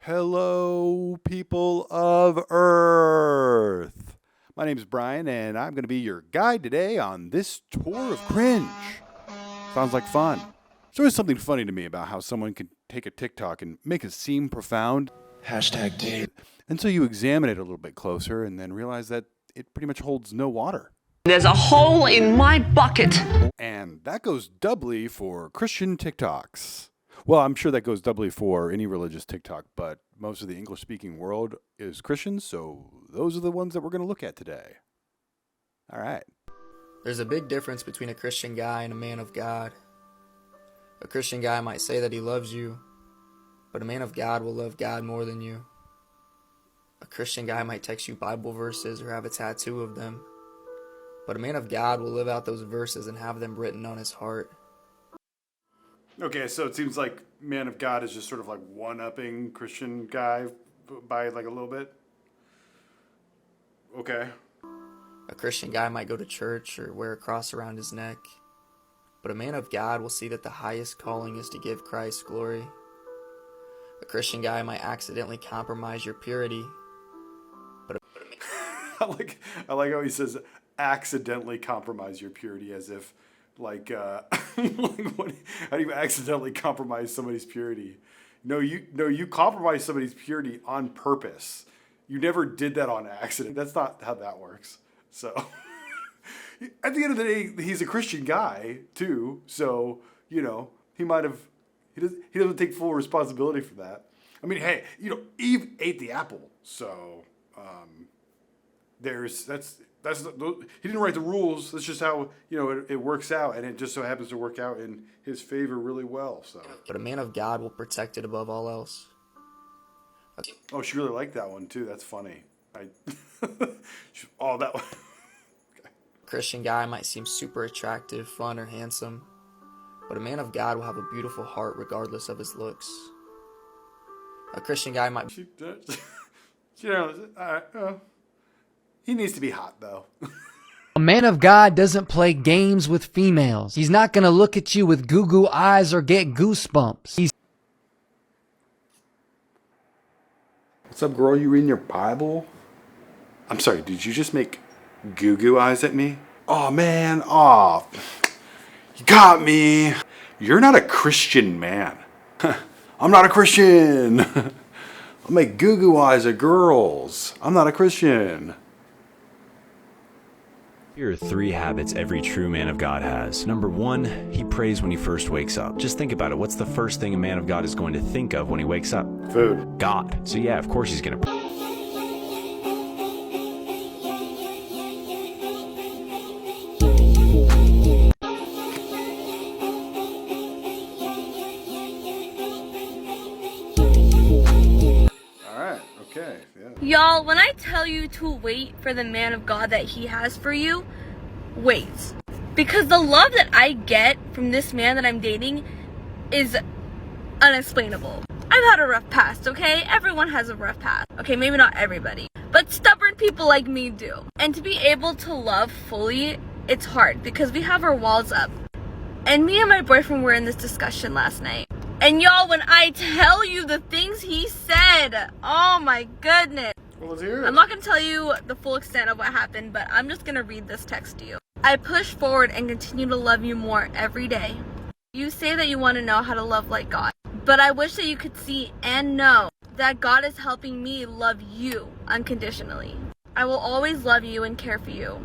Hello, people of Earth. My name is Brian, and I'm going to be your guide today on this tour of cringe. Sounds like fun. There's always something funny to me about how someone can take a TikTok and make it seem profound. Hashtag deep. And so you examine it a little bit closer and then realize that it pretty much holds no water. There's a hole in my bucket. And that goes doubly for Christian TikToks. Well, I'm sure that goes doubly for any religious TikTok, but most of the English speaking world is Christian, so those are the ones that we're going to look at today. All right. There's a big difference between a Christian guy and a man of God. A Christian guy might say that he loves you, but a man of God will love God more than you. A Christian guy might text you Bible verses or have a tattoo of them, but a man of God will live out those verses and have them written on his heart. Okay, so it seems like man of God is just sort of like one-upping Christian guy by like a little bit. Okay. A Christian guy might go to church or wear a cross around his neck, but a man of God will see that the highest calling is to give Christ glory. A Christian guy might accidentally compromise your purity, I like how he says accidentally compromise your purity as if like how do you accidentally compromise somebody's purity? No, you compromise somebody's purity on purpose. You never did that on accident. That's not how that works. So at the end of the day, he's a Christian guy too. So, he doesn't take full responsibility for that. I mean, hey, Eve ate the apple. So, he didn't write the rules. That's just how it works out, and it just so happens to work out in his favor really well. So, but a man of God will protect it above all else. oh, she really liked that one too. That's funny. Oh, that one. A Christian guy might seem super attractive, fun, or handsome, but a man of God will have a beautiful heart regardless of his looks. A Christian guy might He needs to be hot though. A man of God doesn't play games with females. He's not going to look at you with goo-goo eyes or get goosebumps. What's up, girl? You reading your Bible? I'm sorry, did you just make goo-goo eyes at me? Oh, man. Oh, you got me. You're not a Christian man. I'm not a Christian. I'll make goo-goo eyes at girls. I'm not a Christian. Here are 3 habits every true man of God has. Number 1, he prays when he first wakes up. Just think about it. What's the first thing a man of God is going to think of when he wakes up? Food. God. So yeah, of course he's going to pray. Okay, yeah. Y'all, when I tell you to wait for the man of God that he has for you, wait. Because the love that I get from this man that I'm dating is unexplainable. I've had a rough past, okay? Everyone has a rough past. Okay, maybe not everybody. But stubborn people like me do. And to be able to love fully, it's hard because we have our walls up. And me and my boyfriend were in this discussion last night. And y'all, when I tell you the things he said, oh my goodness. Well, let's hear it. I'm not going to tell you the full extent of what happened, but I'm just going to read this text to you. I push forward and continue to love you more every day. You say that you want to know how to love like God, but I wish that you could see and know that God is helping me love you unconditionally. I will always love you and care for you.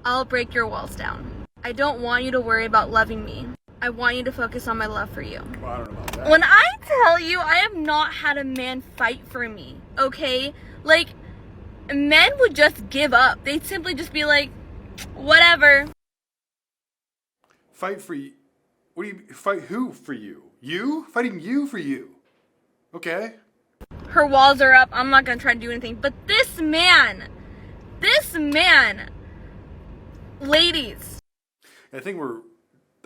I'll break your walls down. I don't want you to worry about loving me. I want you to focus on my love for you. Well, I don't know about that. When I tell you, I have not had a man fight for me, okay? Like, men would just give up. They'd simply just be like, whatever. Fight for you? What do you fight? Who for you? You? Fighting you for you? Okay. Her walls are up. I'm not gonna try to do anything. But this man, ladies. I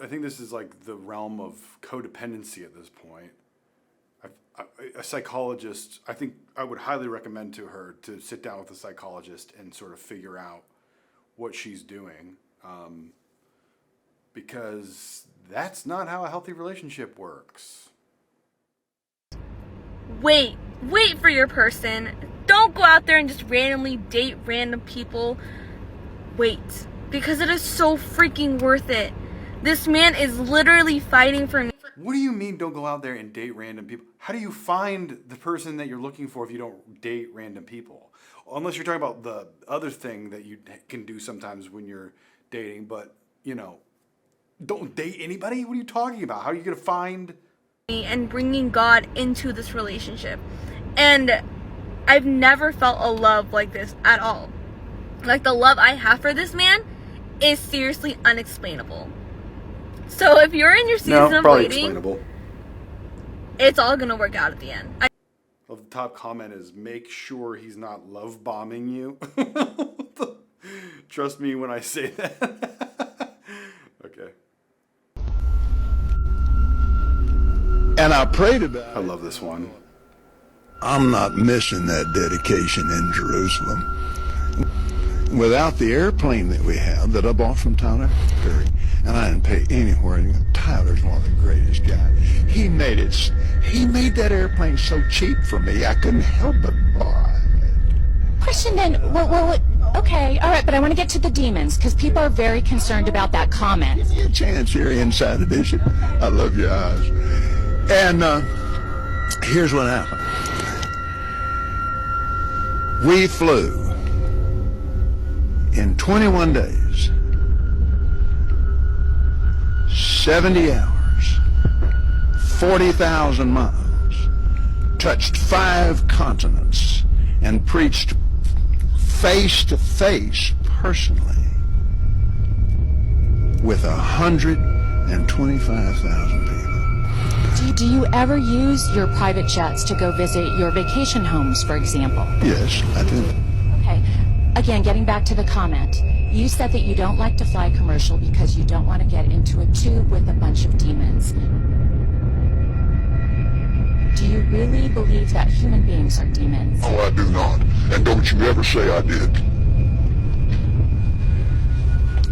think this is like the realm of codependency at this point. A psychologist, I think I would highly recommend to her to sit down with a psychologist and sort of figure out what she's doing, because that's not how a healthy relationship works. Wait, Wait for your person. Don't go out there and just randomly date random people. Wait, because it is so freaking worth it. This man is literally fighting for me. What do you mean don't go out there and date random people? How do you find the person that you're looking for if you don't date random people? Unless you're talking about the other thing that you can do sometimes when you're dating, but, you know, don't date anybody? What are you talking about? How are you going to find... And bringing God into this relationship. And I've never felt a love like this at all. Like, the love I have for this man is seriously unexplainable. So if you're in your season of waiting, explainable. it's all gonna work out at the end. Well, the top comment is, make sure he's not love bombing you. Trust me when I say that. Okay. And I prayed about it. I love this one. I'm not missing that dedication in Jerusalem. Without the airplane that we have that I bought from Tyler Perry, and I didn't pay anywhere. Tyler's one of the greatest guys. He made that airplane so cheap for me, I couldn't help but buy it. Question then, well, okay, all right, but I want to get to the demons, because people are very concerned about that comment. Give me a chance here, Inside Edition. I love your eyes. And here's what happened. We flew in 21 days, 70 hours, 40,000 miles, touched 5 continents, and preached face to face personally with 125,000 people. Do you ever use your private jets to go visit your vacation homes, for example? Yes, I do. Okay. Again, getting back to the comment, you said that you don't like to fly commercial because you don't want to get into a tube with a bunch of demons. Do you really believe that human beings are demons? Oh, I do not. And don't you ever say I did.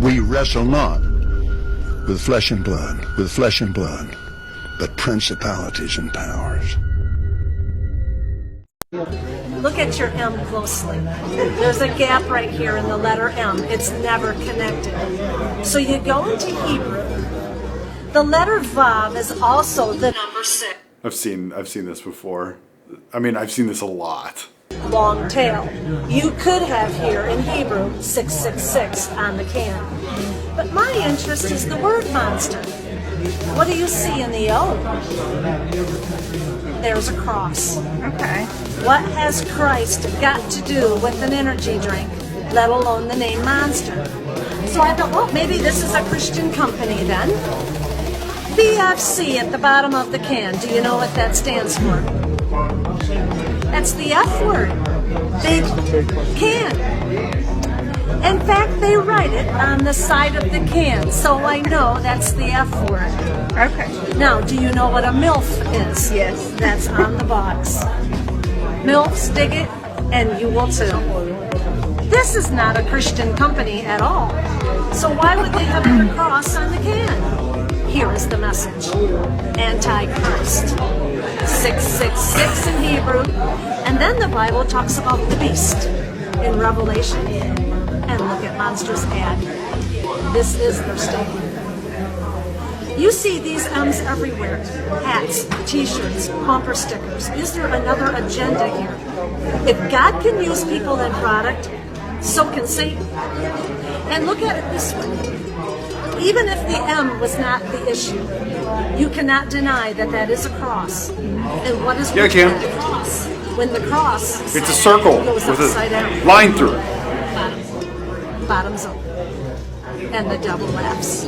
We wrestle not with flesh and blood, but principalities and powers. Look at your M closely. There's a gap right here in the letter M. It's never connected. So you go into Hebrew. The letter Vav is also the number 6. I've seen this before. I mean, I've seen this a lot. Long tail. You could have here in Hebrew 666 on the can. But my interest is the word monster. What do you see in the O? There's a cross. Okay. What has Christ got to do with an energy drink, let alone the name Monster? So I thought, well, maybe this is a Christian company then. BFC at the bottom of the can. Do you know what that stands for? That's the F word. Big can. In fact, they write it on the side of the can, so I know that's the F word. Okay. Now, do you know what a MILF is? Yes. That's on the box. MILFs dig it, and you will too. This is not a Christian company at all. So why would they have a cross on the can? Here is the message. Antichrist. 666 in Hebrew. And then the Bible talks about the beast in Revelation. And look at Monster's ad. This is their statement. You see these M's everywhere. Hats, t-shirts, bumper stickers. Is there another agenda here? If God can use people and product, so can Satan. And look at it this way. Even if the M was not the issue, you cannot deny that that is a cross. And what is Yeah, I can. the cross? When the cross It's a circle goes with upside a down. line through it. Bottoms up. And the devil laughs.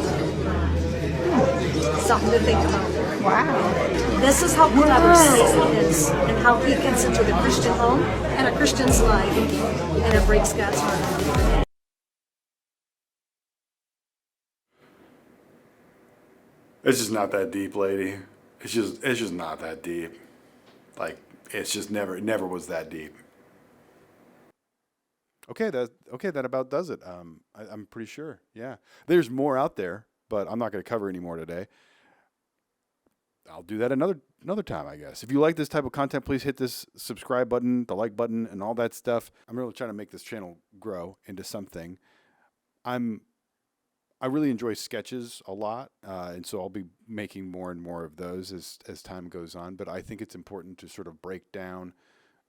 Something to think about. Wow. This is how clever Satan is, and how he gets into the Christian home and a Christian's life, and it breaks God's heart. It's just not that deep, lady. It's just not that deep. Like, it's just it never was that deep. Okay, that about does it. I'm pretty sure. Yeah, there's more out there, but I'm not going to cover any more today. I'll do that another time, I guess. If you like this type of content, please hit this subscribe button, the like button, and all that stuff. I'm really trying to make this channel grow into something. I really enjoy sketches a lot, and so I'll be making more and more of those as time goes on. But I think it's important to sort of break down.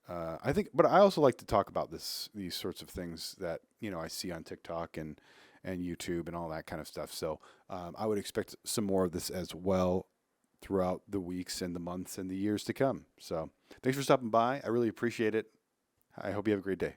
But I also like to talk about these sorts of things that I see on TikTok and YouTube and all that kind of stuff. So I would expect some more of this as well throughout the weeks and the months and the years to come. So thanks for stopping by. I really appreciate it. I hope you have a great day.